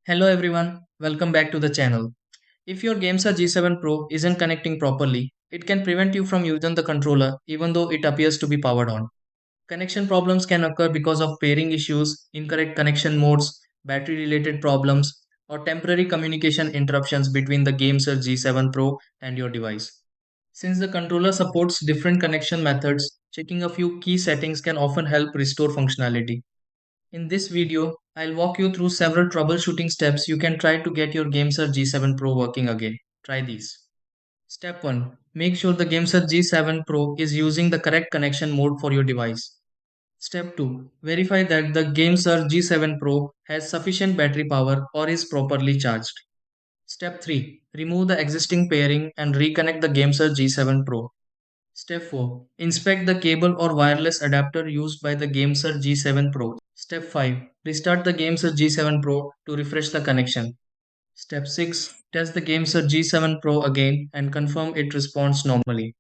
Hello everyone, welcome back to the channel. If your GameSir G7 Pro isn't connecting properly, it can prevent you from using the controller even though it appears to be powered on. Connection problems can occur because of pairing issues, incorrect connection modes, battery related problems, or temporary communication interruptions between the GameSir G7 Pro and your device. Since the controller supports different connection methods, checking a few key settings can often help restore functionality. In this video, I'll walk you through several troubleshooting steps you can try to get your GameSir G7 Pro working again. Try these. Step 1. Make sure the GameSir G7 Pro is using the correct connection mode for your device. Step 2. Verify that the GameSir G7 Pro has sufficient battery power or is properly charged. Step 3. Remove the existing pairing and reconnect the GameSir G7 Pro. Step 4. Inspect the cable or wireless adapter used by the GameSir G7 Pro. Step 5. Restart the GameSir G7 Pro to refresh the connection. Step 6. Test the GameSir G7 Pro again and confirm it responds normally.